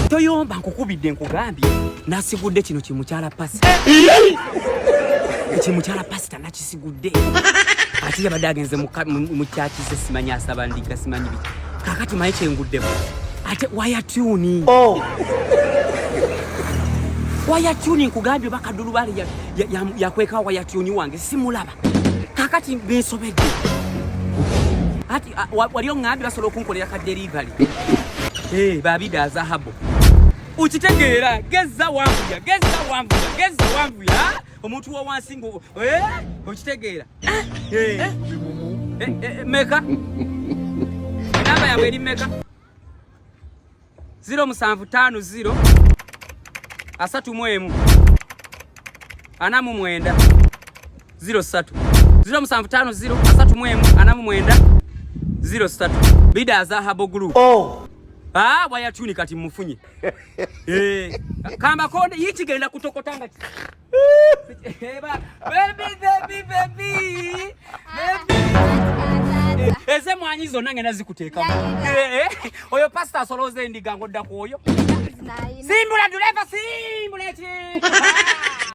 Toyomba nkukubidde nkugambye nasigudde kino kimukyala pasi. Kimukyala pasita nakisigudde. Ati yabadde agenze mu church se simanyi asaba ndiga simanyi biki. Kakati maye kyenguddemu. Ate waya tuni. Waya tuni nkugambye bakadulu bali yakweka waya tuni wange simulaba. Kakati besobedde. Ati waliyo ngambye basobola okunkolera ka delivery. Babida zahabu. Ukitegeera geza wambuya omuntu wa wansingo ukitegeera meka namba yawe eri meka 0750 asatu anamu mwenda 03 0750 asatu anamu mwenda 03 bida zahabu group. Wayatuni kati mmufunye. Kamba konde yichigenda kutokotanga. Baby. Eze mwanyizo nange nazikuteeka. Oyo pastor soloze ndiga ngodda kuoyo. Simbula driver simbuleti.